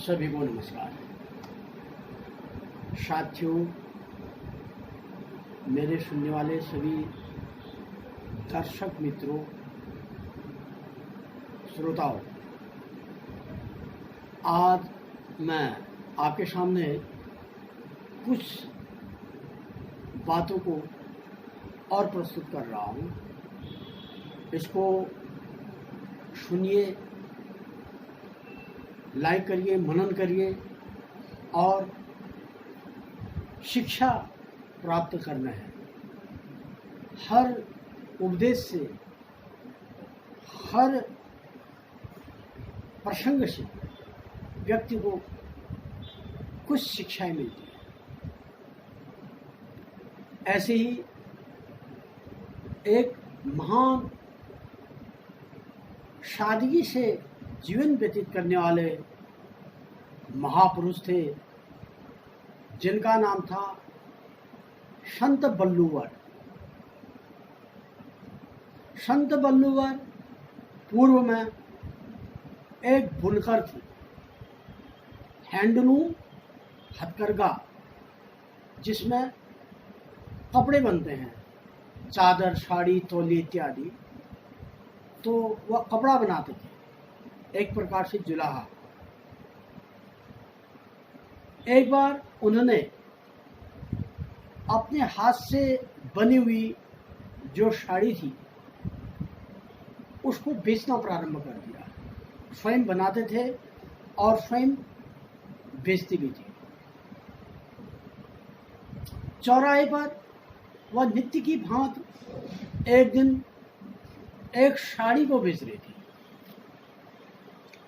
सभी को नमस्कार। साथियों, मेरे सुनने वाले सभी दर्शक मित्रों, श्रोताओं, आज मैं आपके सामने कुछ बातों को और प्रस्तुत कर रहा हूँ। इसको सुनिए, लाइक करिए, मनन करिए और शिक्षा प्राप्त करना है। हर उपदेश से, हर प्रसंग से व्यक्ति को कुछ शिक्षाएं मिलती हैं। ऐसे ही एक महान सादगी से जीवन व्यतीत करने वाले महापुरुष थे, जिनका नाम था संत बल्लूवर। संत बल्लूवर पूर्व में एक बुनकर थे, हैंडलूम हथकरघा, जिसमें कपड़े बनते हैं, चादर, साड़ी, तौलिया इत्यादि। तो वह कपड़ा बनाते थे, एक प्रकार से जुलाहा। एक बार उन्होंने अपने हाथ से बनी हुई जो साड़ी थी उसको बेचना प्रारंभ कर दिया। स्वयं बनाते थे और स्वयं बेचते भी थे। चौराहे पर वह नित्य की भांति एक दिन एक साड़ी को बेच रही थी,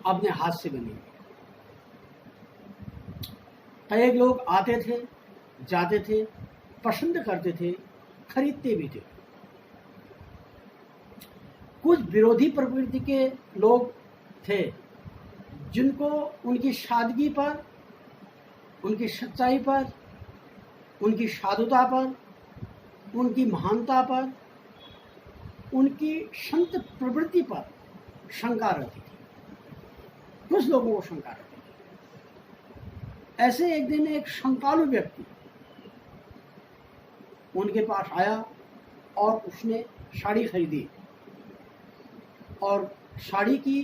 अपने हाथ से बनी हुई। कई लोग आते थे, जाते थे, पसंद करते थे, खरीदते भी थे। कुछ विरोधी प्रवृत्ति के लोग थे, जिनको उनकी सादगी पर, उनकी सच्चाई पर, उनकी साधुता पर, उनकी महानता पर, उनकी संत प्रवृत्ति पर शंका रहती थी। कुछ लोगों को शंका रहती थी। ऐसे एक दिन एक शंकालु व्यक्ति उनके पास आया और उसने साड़ी खरीदी और साड़ी की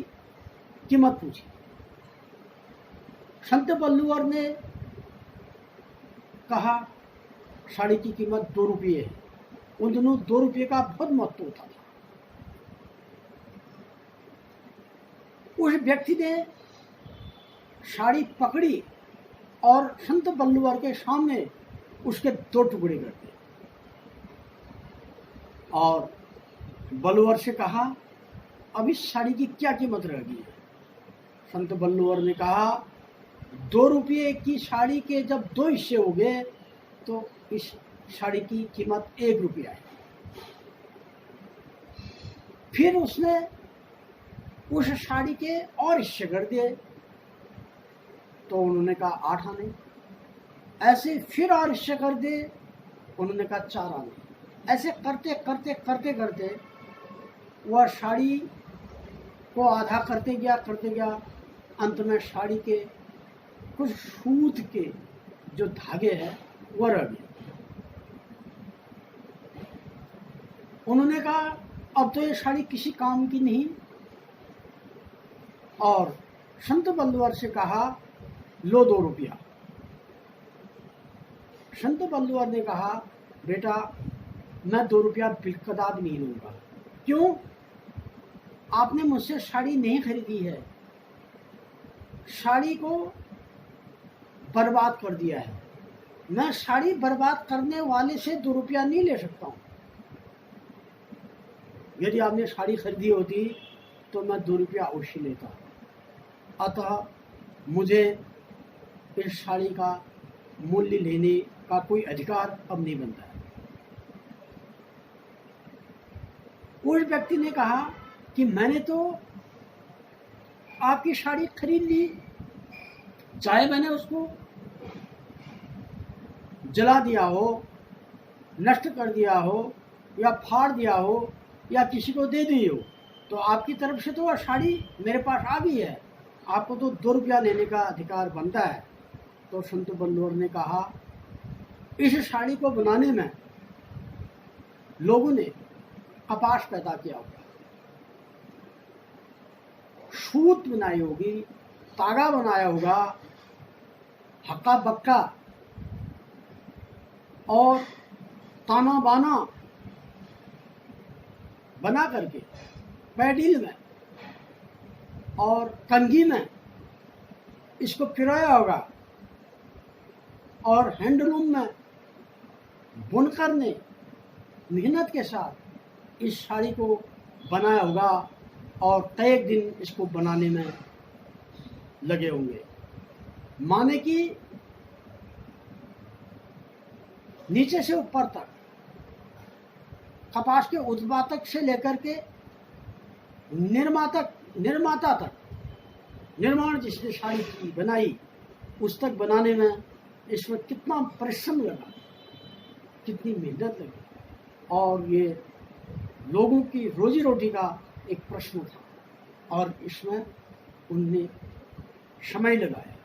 कीमत पूछी। संत बल्लूवर ने कहा, साड़ी की कीमत 2 रुपये है। उन दिनों 2 रुपये का बहुत महत्व होता था। उस व्यक्ति ने साड़ी पकड़ी और संत बल्लूवर के सामने उसके 2 टुकड़े कर दिए और बल्लूवर से कहा, अब इस साड़ी की क्या कीमत रह गई है? संत बल्लूवर ने कहा, 2 रुपये की साड़ी के जब 2 हिस्से हो गए तो इस साड़ी की कीमत 1 रुपया है। फिर उसने उस साड़ी के और हिस्से कर दिए, तो उन्होंने कहा 8 आने। ऐसे फिर और हिस्से कर दिए, उन्होंने कहा 4 आने। ऐसे करते करते करते करते वह साड़ी को आधा करते गया। अंत में साड़ी के कुछ सूत के जो धागे हैं वह रह गए। उन्होंने कहा, अब तो ये साड़ी किसी काम की नहीं। और संत बल्लूवर से कहा, लो 2 रुपया। संत बल्लूवर ने कहा, बेटा मैं 2 रुपया कदापि नहीं लूंगा। क्यों? आपने मुझसे साड़ी नहीं खरीदी है, साड़ी को बर्बाद कर दिया है। मैं साड़ी बर्बाद करने वाले से 2 रुपया नहीं ले सकता हूँ। यदि आपने साड़ी खरीदी होती तो मैं 2 रुपया अवश्य लेता। अतः मुझे इस साड़ी का मूल्य लेने का कोई अधिकार अब नहीं बनता है। उस व्यक्ति ने कहा कि मैंने तो आपकी साड़ी खरीद ली, चाहे मैंने उसको जला दिया हो, नष्ट कर दिया हो, या फाड़ दिया हो, या किसी को दे दी हो, तो आपकी तरफ से तो वह साड़ी मेरे पास आ गई है। आपको तो 2 रुपया लेने का अधिकार बनता है। तो संत बल्लूर ने कहा, इस साड़ी को बनाने में लोगों ने कपास पैदा किया होगा, सूत बनाई होगी, तागा बनाया होगा, हक्का बक्का और ताना बाना बना करके पैडिल में और कंघी में इसको पिरोया होगा और हैंडलूम में बुनकर ने मेहनत के साथ इस साड़ी को बनाया होगा और कई दिन इसको बनाने में लगे होंगे। माने कि नीचे से ऊपर तक कपास के उत्पादक से लेकर के निर्माता तक, निर्माण जिसने साड़ी की बनाई उस तक बनाने में इसमें कितना परिश्रम लगा, कितनी मेहनत लगी, और ये लोगों की रोजी रोटी का एक प्रश्न था और इसमें उनने समय लगाया।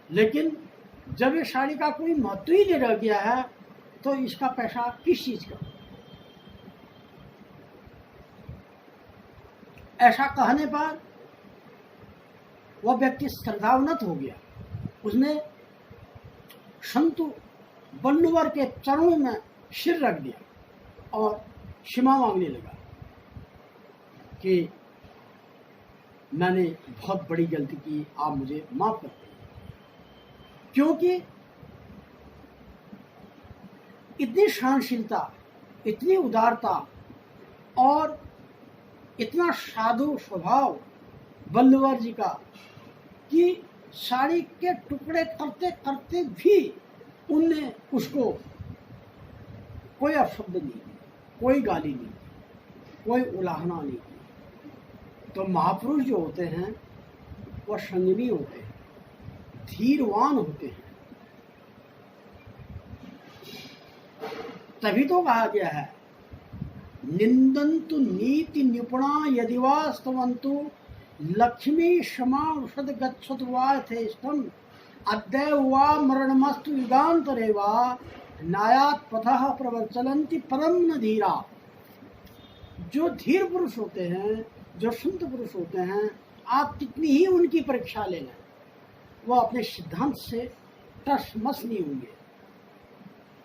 लेकिन जब ये साड़ी का कोई महत्व ही नहीं रह गया है तो इसका पैसा किस चीज का? ऐसा कहने पर वह व्यक्ति श्रद्धावनत हो गया। उसने संत बल्लूवर के चरणों में सिर रख दिया और क्षमा मांगने लगा कि मैंने बहुत बड़ी गलती की, आप मुझे माफ कर दीजिए। क्योंकि इतनी सहनशीलता, इतनी उदारता और इतना साधु स्वभाव बल्लूवर जी का कि साड़ी के टुकड़े करते करते भी उनने उसको कोई अपशब्द नहीं किया, कोई गाली नहीं, कोई उलाहना नहीं की। तो महापुरुष जो होते हैं वह संयमी होते हैं, धीरवान होते हैं। तभी तो कहा गया है, निंदन्तु नीति निपुणा यदि वा स्तवन्तु लक्ष्मी क्षमा औषध गच्छतु वा यथेष्टम् अद्यैव वा मरणमस्तु युगान्तरे वा नायात पथः प्रवर्चलन्ति परम न धीरा। जो धीर पुरुष होते हैं, जो संत पुरुष होते हैं, आप कितनी ही उनकी परीक्षा ले लें, वो अपने सिद्धांत से टस मस नहीं होंगे।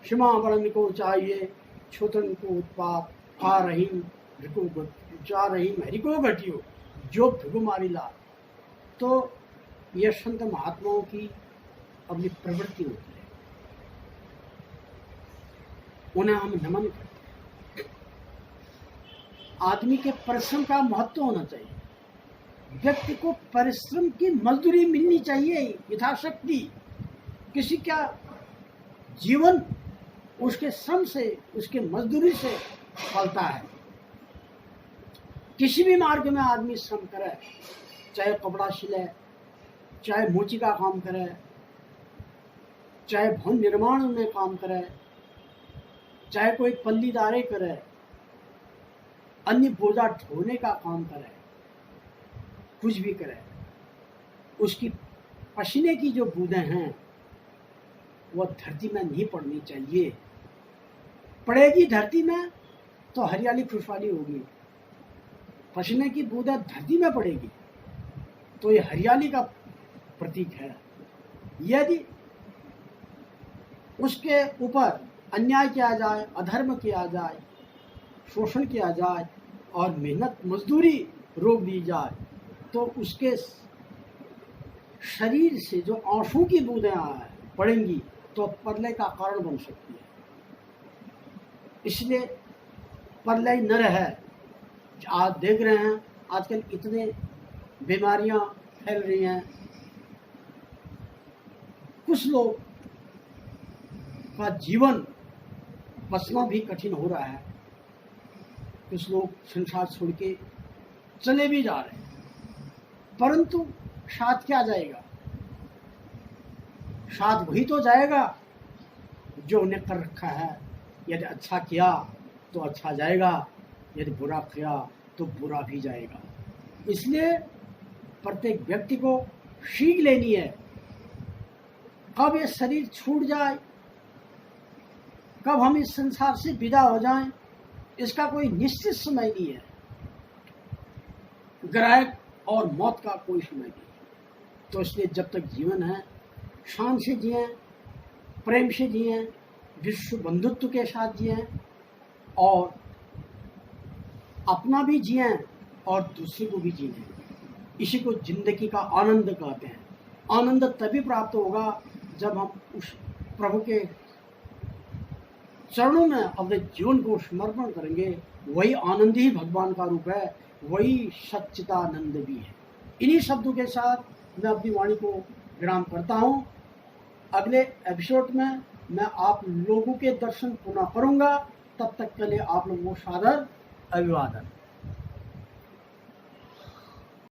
क्षमा बड़न को चाहिए, छोटन को उत्पात आ रहीम जा रहीम हरिको घटियो जो भिगुमारी ला। तो यह संत महात्माओं की अपनी प्रवृत्ति होती है, उन्हें हम नमन करते हैं। आदमी के परिश्रम का महत्व होना चाहिए, व्यक्ति को परिश्रम की मजदूरी मिलनी चाहिए यथाशक्ति। किसी का जीवन उसके श्रम से, उसके मजदूरी से फलता है। किसी भी मार्ग में आदमी श्रम करे, चाहे कपड़ा सिले, चाहे मोची का काम करे, चाहे भवन निर्माण में काम करे, चाहे कोई पल्लीदारे करे, अन्य बोझा ढोने का काम करे, कुछ भी करे, उसकी पसीने की जो बूंदें हैं वह धरती में नहीं पड़नी चाहिए। पड़ेगी धरती में तो हरियाली खुशहाली होगी, पसीने की बूंदें धरती में पड़ेगी तो ये हरियाली का प्रतीक है। यदि उसके ऊपर अन्याय किया जाए, अधर्म किया जाए, शोषण किया जाए और मेहनत मजदूरी रोक दी जाए तो उसके शरीर से जो आंसू की बूंदें पड़ेंगी तो प्रलय का कारण बन सकती है। इसलिए प्रलय न रहे। आज देख रहे हैं आजकल इतने बीमारियां फैल रही हैं, कुछ लोग का जीवन बचना भी कठिन हो रहा है, कुछ लोग संसार छोड़ के चले भी जा रहे हैं। परंतु साथ क्या जाएगा? साथ वही तो जाएगा जो उन्हें कर रखा है। यदि अच्छा किया तो अच्छा जाएगा, यदि बुरा किया तो बुरा भी जाएगा। इसलिए प्रत्येक व्यक्ति को सीख लेनी है, कब ये शरीर छूट जाए, कब हम इस संसार से विदा हो जाएं, इसका कोई निश्चित समय नहीं है। ग्राहक और मौत का कोई समय नहीं। तो इसलिए जब तक जीवन है शान से जिएं, प्रेम से जिएं, विश्व बंधुत्व के साथ जिएं और अपना भी जिएं और दूसरे को भी जीने। इसी को जिंदगी का आनंद कहते हैं। आनंद तभी प्राप्त होगा जब हम उस प्रभु के चरणों में अपने जीवन को समर्पण करेंगे। वही आनंद ही भगवान का रूप है, वही सच्चिदानंद भी है। इन्हीं शब्दों के साथ मैं अपनी वाणी को विराम करता हूँ। अगले एपिसोड में मैं आप लोगों के दर्शन पुनः करूँगा। तब तक के लिए आप लोगों को सादर अभिवादन।